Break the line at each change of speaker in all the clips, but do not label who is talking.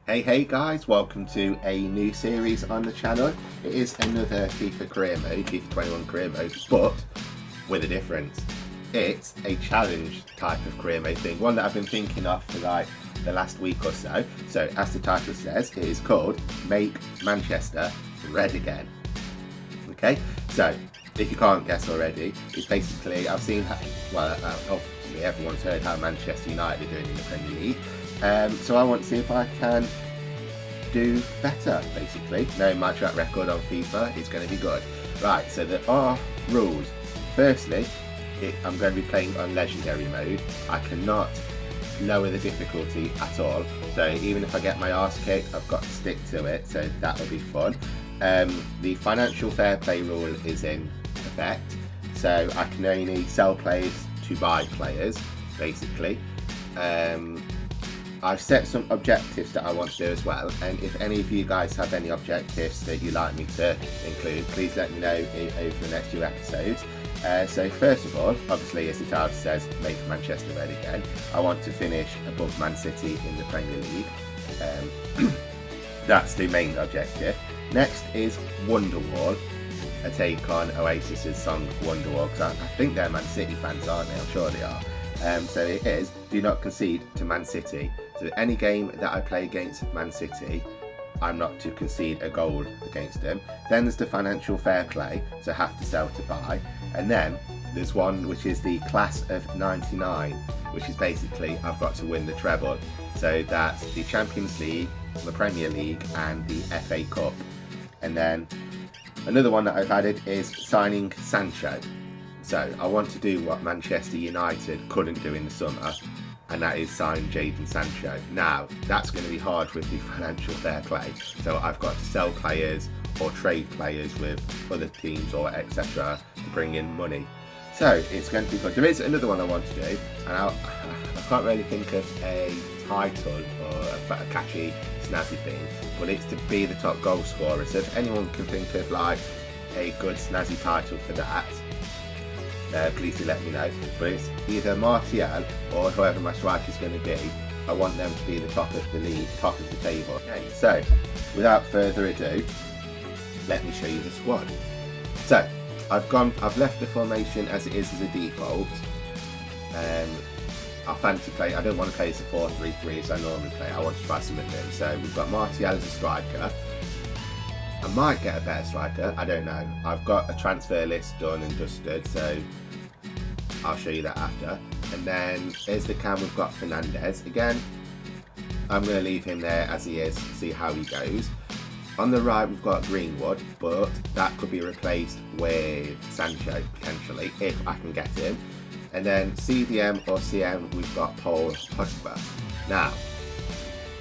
Hey guys, welcome to a new series on the channel. It is another FIFA career mode, FIFA 21 career mode, but with a difference. It's a challenge type of career mode thing, one that I've been thinking of for like the last week or so. So as the title says, it is called Make Manchester Red Again. Okay, so if you can't guess already, it's basically, I've seen, obviously everyone's heard how Manchester United are doing in the Premier League. So I want to see if I can do better, basically. Knowing my track record on FIFA is going to be good. Right, so there are rules. Firstly, I'm going to be playing on legendary mode. I cannot lower the difficulty at all. So even if I get my arse kicked, I've got to stick to it. So that will be fun. The financial fair play rule is in effect. So I can only sell players to buy players, basically. I've set some objectives that I want to do as well, and if any of you guys have any objectives that you'd like me to include, please let me know over the next few episodes. So first of all, obviously as the title says, make Manchester red again. I want to finish above Man City in the Premier League. That's the main objective. Next is Wonderwall, a take on Oasis's song Wonderwall, because I think they're Man City fans, aren't they? I'm sure they are. So it is, do not concede to Man City. So any game that I play against Man City, I'm not to concede a goal against them. Then there's the financial fair play, so have to sell to buy. And then there's one which is the class of 99, which is basically I've got to win the treble. So that's the Champions League, the Premier League and the FA Cup. And then another one that I've added is signing Sancho. So I want to do what Manchester United couldn't do in the summer, and that is sign Jadon Sancho. Now, that's going to be hard with the financial fair play. So I've got to sell players or trade players with other teams or etc. to bring in money. So it's going to be good. There is another one I want to do, and I can't really think of a title or a catchy, snazzy thing, but it's to be the top goal scorer. So if anyone can think of like a good snazzy title for that, please do let me know. But it's either Martial or whoever my striker is going to be. I want them to be the top of the league, top of the table. Okay, so without further ado, let me show you the squad. So I've left the formation as it is as a default. I don't want to play as a 4-3-3 as I normally play. I want to try something new. So we've got Martial as a striker. I might get a better striker, I don't know. I've got a transfer list done and dusted, so I'll show you that after. And then here's the cam, we've got Fernandez. Again, I'm going to leave him there as he is, see how he goes. On the right we've got Greenwood, but that could be replaced with Sancho potentially, if I can get him. And then CDM or CM, we've got Paul Pogba. Now,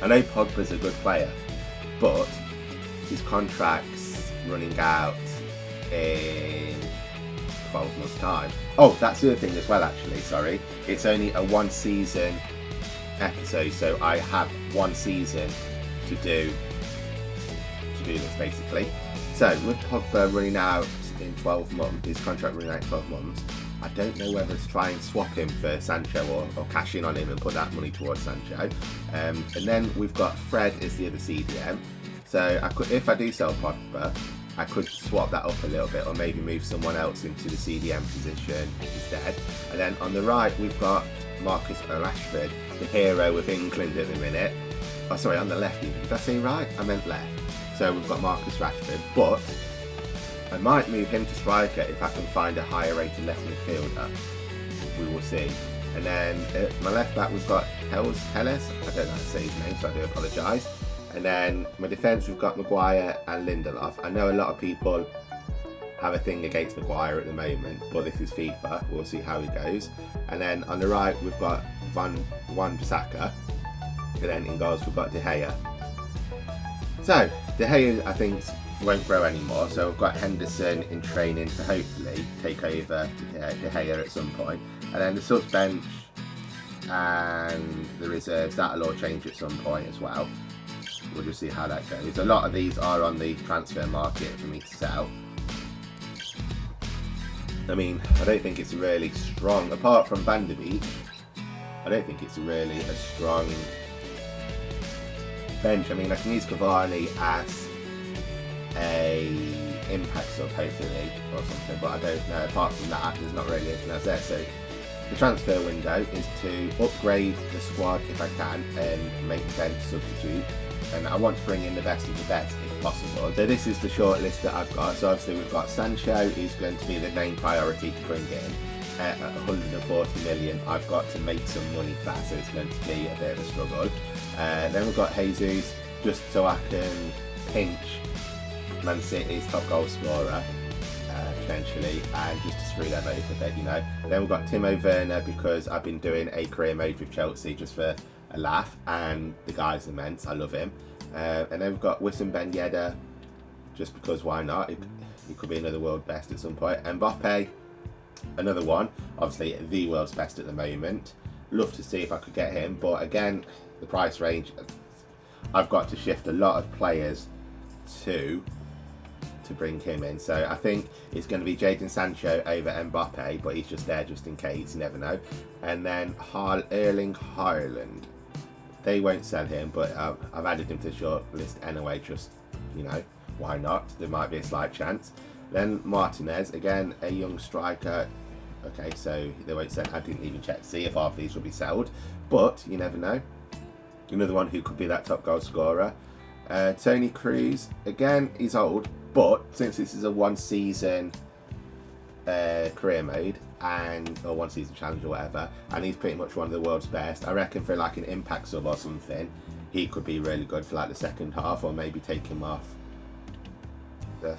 I know Pogba's a good player, but his contract's running out in 12 months time. Oh, that's the other thing as well actually, sorry. It's only a 1 season episode, so I have 1 season to do this basically. So with Pogba running out in 12 months, his contract running out in 12 months, I don't know whether to try and swap him for Sancho or cash in on him and put that money towards Sancho. And then we've got Fred as the other CDM. So if I do sell Pogba, I could swap that up a little bit or maybe move someone else into the CDM position instead. And then on the right we've got Marcus Rashford, the hero of England at the minute. Oh sorry, on the left even. Did I say right? I meant left. So we've got Marcus Rashford, but I might move him to striker if I can find a higher rated left midfielder. We will see. And then at my left back we've got Telles. I don't know how to say his name, so I do apologise. And then my defence we've got Maguire and Lindelof. I know a lot of people have a thing against Maguire at the moment, but this is FIFA, we'll see how he goes. And then on the right we've got Wan-Bissaka, and then in goals we've got De Gea. So De Gea I think won't grow anymore, so we've got Henderson in training to hopefully take over De Gea at some point. And then the subs bench and the reserves, that'll all change at some point as well. We'll just see how that goes. A lot of these are on the transfer market for me to sell. I mean, I don't think it's really strong, apart from Van der Beek, I don't think it's really a strong bench, I mean, I can use Cavani as a impact sub hopefully or something, but I don't know. Apart from that, there's not really anything else there. So the transfer window is to upgrade the squad if I can and make the bench substitute. And I want to bring in the best of the best if possible. So this is the shortlist that I've got. So obviously we've got Sancho is going to be the main priority to bring in. At 140 million, I've got to make some money fast, so it's going to be a bit of a struggle. Then we've got Jesus, just so I can pinch Man City's top goal scorer potentially, and just to screw them over a bit, you know. Then we've got Timo Werner because I've been doing a career mode with Chelsea just for a laugh, and the guy's immense. I love him. And then we've got Wissam Ben Yedder, just because why not? He could be another world best at some point. Mbappe, another one, obviously the world's best at the moment. Love to see if I could get him, but again, the price range, I've got to shift a lot of players to bring him in. So I think it's going to be Jadon Sancho over Mbappe, but he's just there just in case, you never know. And then Erling Haaland, they won't sell him, but I've added him to the short list anyway, just, you know, why not? There might be a slight chance. Then Martinez, again, a young striker. Okay, so they won't sell. I didn't even check to see if half of these will be sold, but you never know. Another one who could be that top goal scorer. Tony Cruz, again, he's old, but since this is a one season career mode or one season challenge or whatever, and he's pretty much one of the world's best, I reckon for like an impact sub or something, he could be really good for like the second half, or maybe take him off the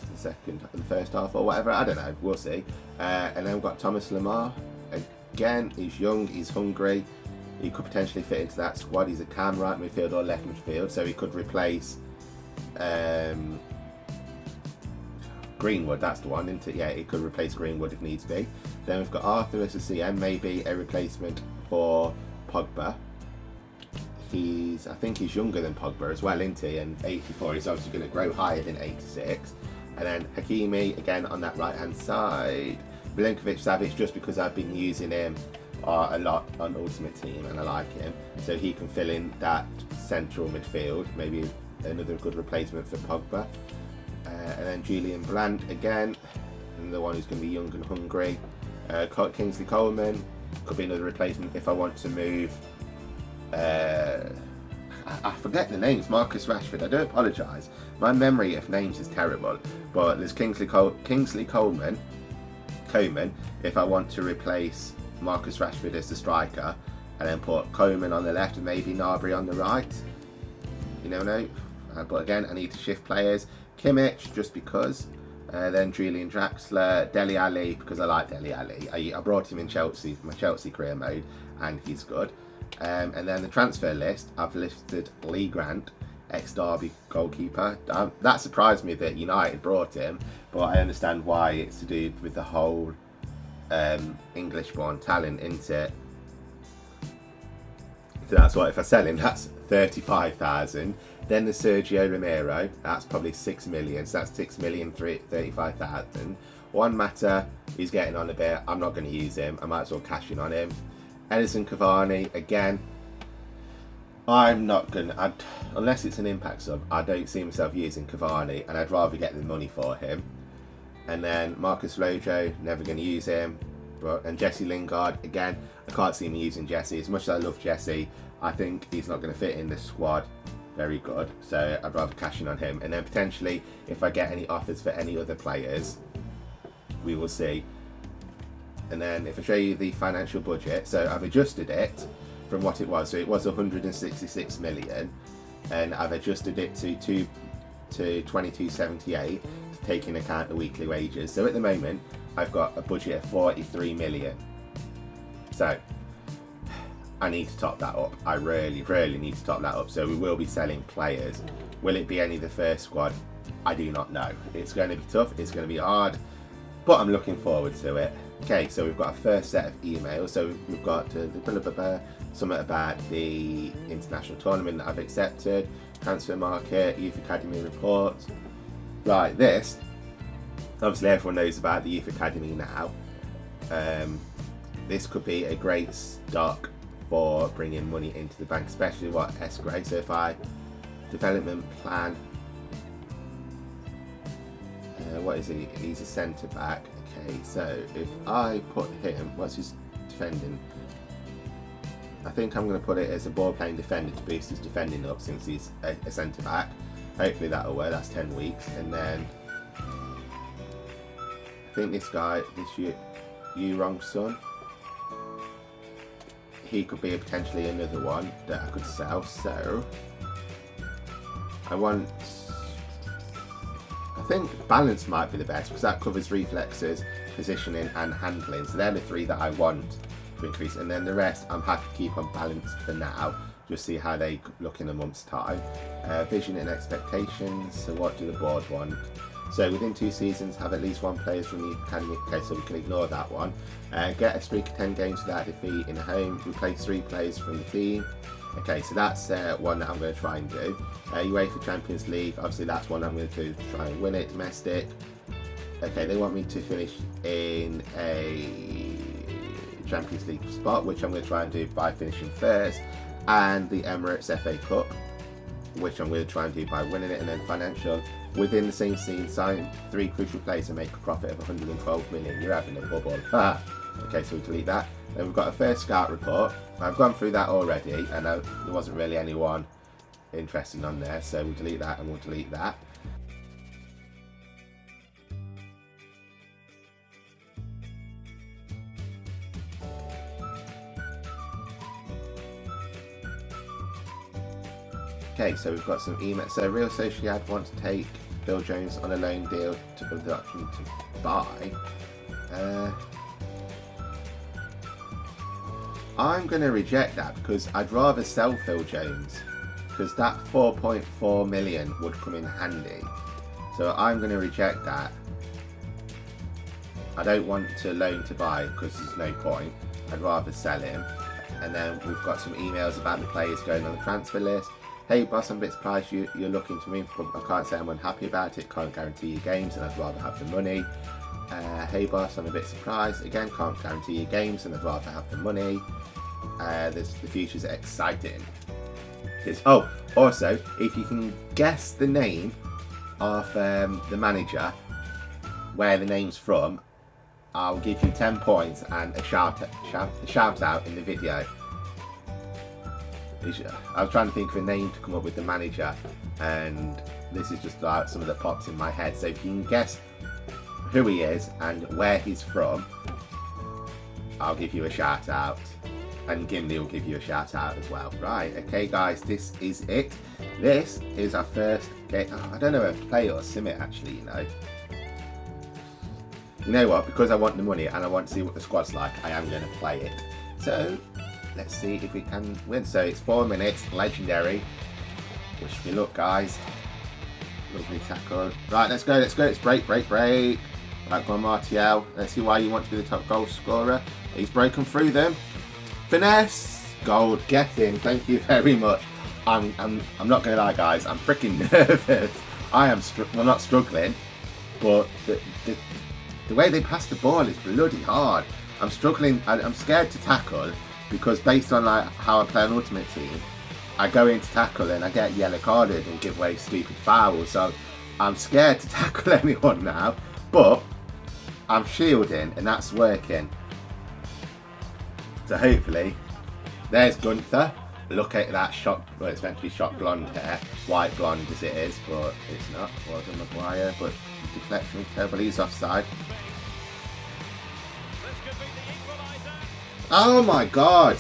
first half or whatever. I don't know, we'll see. And then we've got Thomas Lemar. Again, he's young, he's hungry, he could potentially fit into that squad. He's a cam, right midfield or left midfield, so he could replace Greenwood, that's the one, isn't it? Yeah, he could replace Greenwood if needs be. Then we've got Arthur as a CM, maybe a replacement for Pogba. I think he's younger than Pogba as well, isn't he? And 84, he's obviously going to grow higher than 86. And then Hakimi, again on that right hand side. Milinkovic Savic, just because I've been using him a lot on Ultimate Team and I like him. So he can fill in that central midfield, maybe another good replacement for Pogba. And then Julian Brandt again, another one who's going to be young and hungry. Kingsley Coleman, could be another replacement if I want to move. I forget the names. Marcus Rashford, I do apologise. My memory of names is terrible. But there's Kingsley Coleman, if I want to replace Marcus Rashford as the striker, and then put Coleman on the left and maybe Gnabry on the right. You never know. But again, I need to shift players. Kimmich, just because. Then Julian Draxler, Dele Alli, because I like Dele Alli. I brought him in Chelsea for my Chelsea career mode, and he's good. And then the transfer list, I've listed Lee Grant, ex-Derby goalkeeper. That surprised me that United brought him, but I understand why. It's to do with the whole English-born talent, isn't it? So that's what, if I sell him, that's 35,000. Then the Sergio Romero, that's probably 6 million, so that's 6,035,000. Juan Mata, he's getting on a bit. I'm not going to use him. I might as well cash in on him. Edison Cavani, again, I'm not going to, unless it's an impact sub, I don't see myself using Cavani, and I'd rather get the money for him. And then Marcus Rojo, never going to use him. And Jesse Lingard, again, I can't see me using Jesse. As much as I love Jesse, I think he's not going to fit in this squad very good, so I'd rather cash in on him. And then potentially, if I get any offers for any other players, we will see. And then if I show you the financial budget, so I've adjusted it from what it was. So it was 166 million, and I've adjusted it to 2278 to take into account the weekly wages. So at the moment, I've got a budget of 43 million. So I need to top that up. I really need to top that up. So we will be selling players. Will it be any of the first squad? I do not know. It's going to be tough. It's going to be hard, but I'm looking forward to it. Okay, so we've got a first set of emails. So we've got something about the international tournament that I've accepted, transfer market, youth academy reports. Right, this, obviously everyone knows about the youth academy now. This could be a great stock for bringing money into the bank, especially what escrow. So if I development plan. What is he? He's a centre back. Okay, so if I put him, what's his defending? I think I'm going to put it as a ball playing defender to boost his defending up, since he's a centre back. Hopefully that'll work. That's 10 weeks. And then I think this guy, this Wrong Son, he could be potentially another one that I could sell. So I think balance might be the best, because that covers reflexes, positioning and handling. So they're the 3 that I want to increase, and then the rest I'm happy to keep on balance for now. Just see how they look in a month's time. Vision and expectations. So what do the board want? So within 2 seasons, have at least 1 player from the academy. Okay, so we can ignore that one. Get a streak of 10 games without defeat in a home. Replace 3 players from the team. Okay, so that's one that I'm going to try and do. UEFA Champions League, obviously that's one I'm going to do to try and win it. Domestic. Okay, they want me to finish in a Champions League spot, which I'm going to try and do by finishing first. And the Emirates FA Cup, which I'm going to try and do by winning it. And then financial. Within the same scene, sign 3 crucial players and make a profit of 112 million. You're having a bubble. Okay, so we delete that. Then we've got a first scout report. I've gone through that already, and there wasn't really anyone interesting on there, so we'll delete that and we'll delete that. Okay, so we've got some emails. So Real Sociedad want to take Phil Jones on a loan deal with the option to buy. I'm going to reject that, because I'd rather sell Phil Jones, because that 4.4 million would come in handy. So I'm going to reject that. I don't want to loan to buy, because there's no point. I'd rather sell him. And then we've got some emails about the players going on the transfer list. Hey boss, I'm a bit surprised you're looking to move, but I can't say I'm unhappy about it. Can't guarantee your games and I'd rather have the money. Hey boss, I'm a bit surprised. Again, can't guarantee your games and I'd rather have the money. The future's exciting. Also, if you can guess the name of the manager, where the name's from, I'll give you 10 points and a shout out in the video. I was trying to think of a name to come up with the manager, and this is just like some of the pops in my head. So if you can guess who he is and where he's from, I'll give you a shout out, and Gimli will give you a shout out as well. Right, okay guys, this is it. This is our first game. I don't know if to play it or sim it actually, You know what, because I want the money and I want to see what the squad's like, I am going to play it. So let's see if we can win. So it's 4 minutes, legendary. Wish me luck, guys. Lovely tackle. Right, let's go. It's break. Right, go on, Martial. Let's see why you want to be the top goal scorer. He's broken through them. Finesse. Gold. Get in. Thank you very much. I'm not going to lie, guys. I'm freaking nervous. I am, well, not struggling, but the way they pass the ball is bloody hard. I'm struggling. I'm scared to tackle, because based on like how I play an Ultimate Team, I go into tackle and I get yellow carded and give away stupid fouls. So I'm scared to tackle anyone now, but I'm shielding and that's working. So hopefully, there's Gunther. Look at that shot. Well, it's meant to be shot blonde hair, white blonde as it is, but it's not. Well done, Maguire. But deflection, I believe he's offside. Oh my god!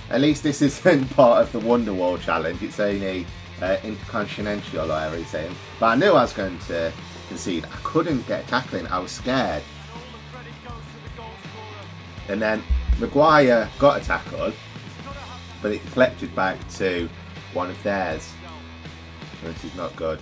At least this isn't part of the Wonderwall challenge. It's only intercontinental, or whatever he's saying. But I knew I was going to concede. I couldn't get tackling. I was scared. And then Maguire got a tackle, but it deflected back to one of theirs. This is not good.